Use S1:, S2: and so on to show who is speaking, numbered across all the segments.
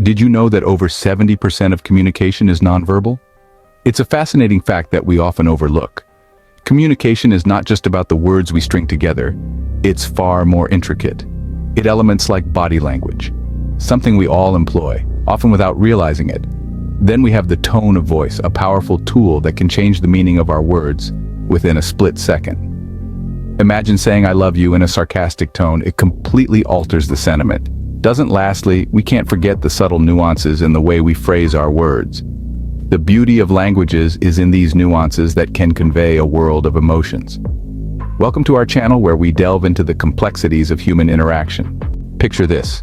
S1: Did you know that over 70% of communication is nonverbal? It's a fascinating fact that we often overlook. Communication is not just about the words we string together, it's far more intricate. It elements like body language, something we all employ, often without realizing it. Then we have the tone of voice, a powerful tool that can change the meaning of our words within a split second. Imagine saying "I love you" in a sarcastic tone. It completely alters the sentiment. Lastly, we can't forget the subtle nuances in the way we phrase our words. The beauty of languages is in these nuances that can convey a world of emotions. Welcome to our channel where we delve into the complexities of human interaction. Picture this.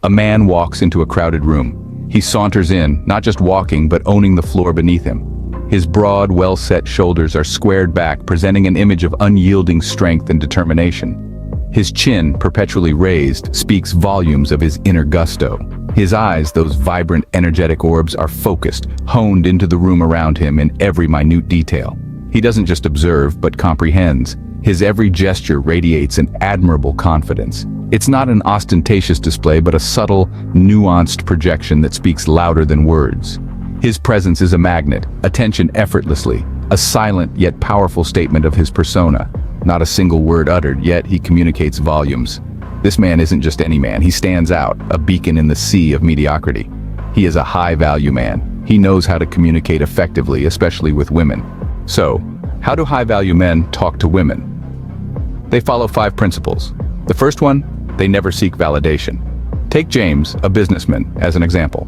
S1: A man walks into a crowded room. He saunters in, not just walking, but owning the floor beneath him. His broad, well-set shoulders are squared back, presenting an image of unyielding strength and determination. His chin, perpetually raised, speaks volumes of his inner gusto. His eyes, those vibrant, energetic orbs, are focused, honed into the room around him in every minute detail. He doesn't just observe, but comprehends. His every gesture radiates an admirable confidence. It's not an ostentatious display, but a subtle, nuanced projection that speaks louder than words. His presence is a magnet, attention effortlessly, a silent yet powerful statement of his persona. Not a single word uttered, yet he communicates volumes. This man isn't just any man, he stands out, a beacon in the sea of mediocrity. He is a high-value man. He knows how to communicate effectively, especially with women. So, how do high-value men talk to women? They follow 5 principles. The first one, they never seek validation. Take James, a businessman, as an example.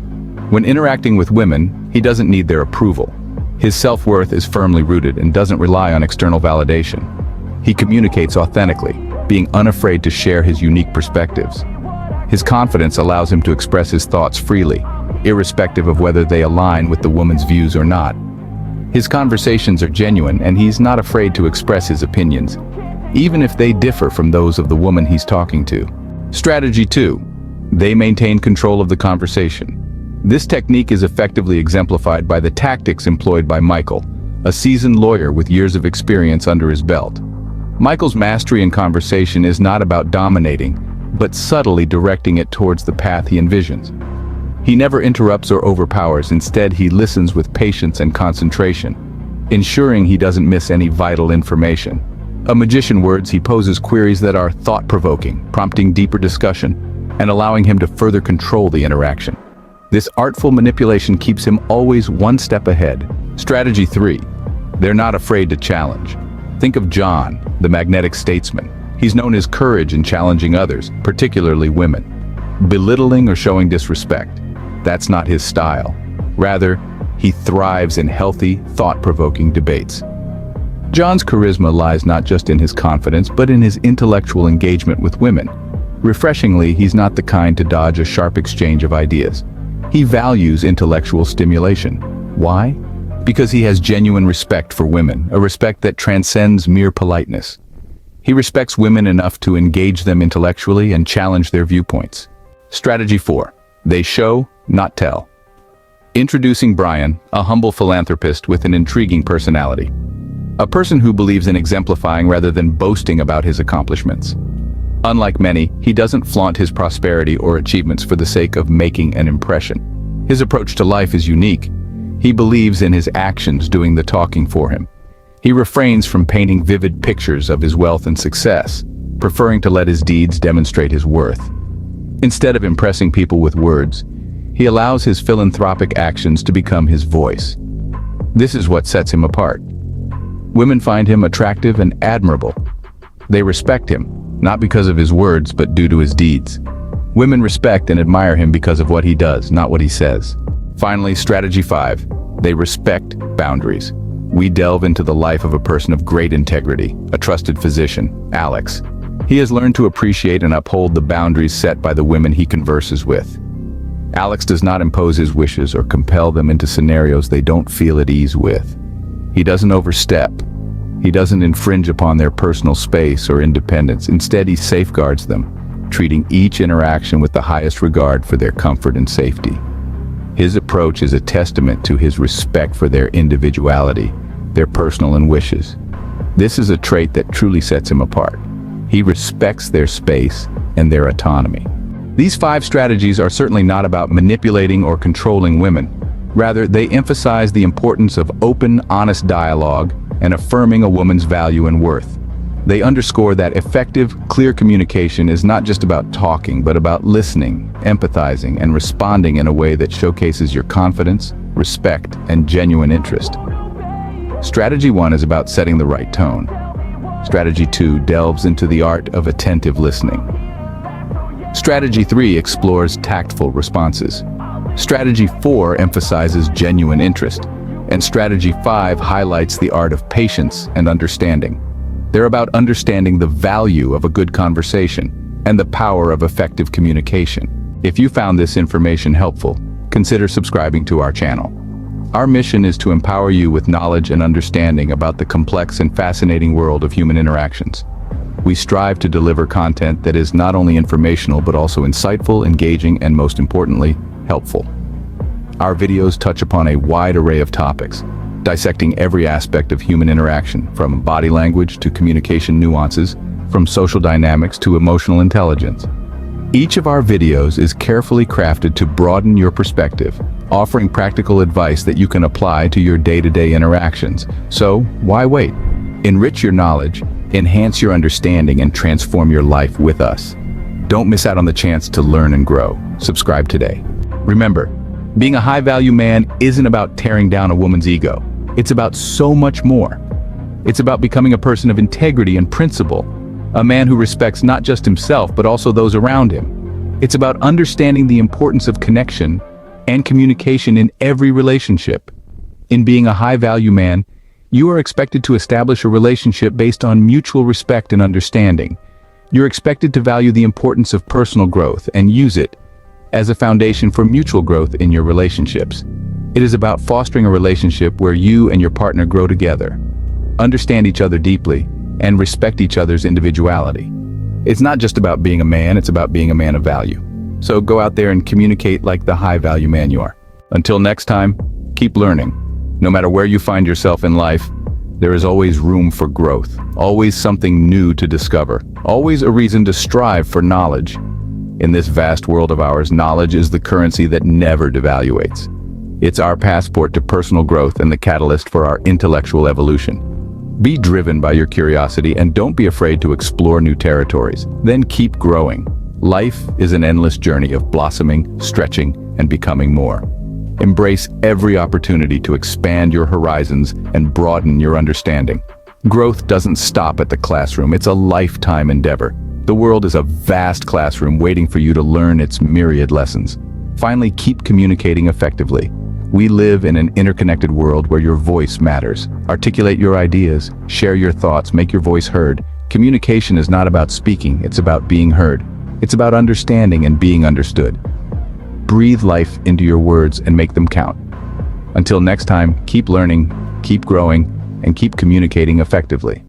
S1: When interacting with women, he doesn't need their approval. His self-worth is firmly rooted and doesn't rely on external validation. He communicates authentically, being unafraid to share his unique perspectives. His confidence allows him to express his thoughts freely, irrespective of whether they align with the woman's views or not. His conversations are genuine, and he's not afraid to express his opinions, even if they differ from those of the woman he's talking to. Strategy 2. They maintain control of the conversation. This technique is effectively exemplified by the tactics employed by Michael, a seasoned lawyer with years of experience under his belt. Michael's mastery in conversation is not about dominating, but subtly directing it towards the path he envisions. He never interrupts or overpowers. Instead, he listens with patience and concentration, ensuring he doesn't miss any vital information. A magician words, he poses queries that are thought-provoking, prompting deeper discussion, and allowing him to further control the interaction. This artful manipulation keeps him always one step ahead. Strategy 3. They're not afraid to challenge. Think of John, the magnetic statesman. He's known his courage in challenging others, particularly women. Belittling or showing disrespect, that's not his style. Rather, he thrives in healthy, thought-provoking debates. John's charisma lies not just in his confidence, but in his intellectual engagement with women. Refreshingly, he's not the kind to dodge a sharp exchange of ideas. He values intellectual stimulation. Why? Because he has genuine respect for women, a respect that transcends mere politeness. He respects women enough to engage them intellectually and challenge their viewpoints. Strategy 4. They show, not tell. Introducing Brian, a humble philanthropist with an intriguing personality. A person who believes in exemplifying rather than boasting about his accomplishments. Unlike many, he doesn't flaunt his prosperity or achievements for the sake of making an impression. His approach to life is unique. He believes in his actions doing the talking for him. He refrains from painting vivid pictures of his wealth and success, preferring to let his deeds demonstrate his worth. Instead of impressing people with words, he allows his philanthropic actions to become his voice. This is what sets him apart. Women find him attractive and admirable. They respect him, not because of his words, but due to his deeds. Women respect and admire him because of what he does, not what he says. Finally, strategy 5. They respect boundaries. We delve into the life of a person of great integrity, a trusted physician, Alex. He has learned to appreciate and uphold the boundaries set by the women he converses with. Alex does not impose his wishes or compel them into scenarios they don't feel at ease with. He doesn't overstep. He doesn't infringe upon their personal space or independence. Instead, he safeguards them, treating each interaction with the highest regard for their comfort and safety. His approach is a testament to his respect for their individuality, their personal wishes. This is a trait that truly sets him apart. He respects their space and their autonomy. These 5 strategies are certainly not about manipulating or controlling women. Rather, they emphasize the importance of open, honest dialogue and affirming a woman's value and worth. They underscore that effective, clear communication is not just about talking, but about listening, empathizing, and responding in a way that showcases your confidence, respect, and genuine interest. Strategy 1 is about setting the right tone. Strategy 2 delves into the art of attentive listening. Strategy 3 explores tactful responses. Strategy 4 emphasizes genuine interest. And Strategy 5 highlights the art of patience and understanding. They're about understanding the value of a good conversation and the power of effective communication. If you found this information helpful, consider subscribing to our channel. Our mission is to empower you with knowledge and understanding about the complex and fascinating world of human interactions. We strive to deliver content that is not only informational but also insightful, engaging, and most importantly, helpful. Our videos touch upon a wide array of topics, dissecting every aspect of human interaction, from body language to communication nuances, from social dynamics to emotional intelligence. Each of our videos is carefully crafted to broaden your perspective, offering practical advice that you can apply to your day-to-day interactions. So, why wait? Enrich your knowledge, enhance your understanding, and transform your life with us. Don't miss out on the chance to learn and grow. Subscribe today. Remember, being a high-value man isn't about tearing down a woman's ego. It's about so much more. It's about becoming a person of integrity and principle, a man who respects not just himself but also those around him. It's about understanding the importance of connection and communication in every relationship. In being a high-value man, you are expected to establish a relationship based on mutual respect and understanding. You're expected to value the importance of personal growth and use it as a foundation for mutual growth in your relationships. It is about fostering a relationship where you and your partner grow together, understand each other deeply, and respect each other's individuality. It's not just about being a man, it's about being a man of value. So go out there and communicate like the high-value man you are. Until next time, keep learning. No matter where you find yourself in life, there is always room for growth, always something new to discover, always a reason to strive for knowledge. In this vast world of ours, knowledge is the currency that never devaluates. It's our passport to personal growth and the catalyst for our intellectual evolution. Be driven by your curiosity and don't be afraid to explore new territories. Then keep growing. Life is an endless journey of blossoming, stretching, and becoming more. Embrace every opportunity to expand your horizons and broaden your understanding. Growth doesn't stop at the classroom, it's a lifetime endeavor. The world is a vast classroom waiting for you to learn its myriad lessons. Finally, keep communicating effectively. We live in an interconnected world where your voice matters. Articulate your ideas, share your thoughts, make your voice heard. Communication is not about speaking, it's about being heard. It's about understanding and being understood. Breathe life into your words and make them count. Until next time, keep learning, keep growing, and keep communicating effectively.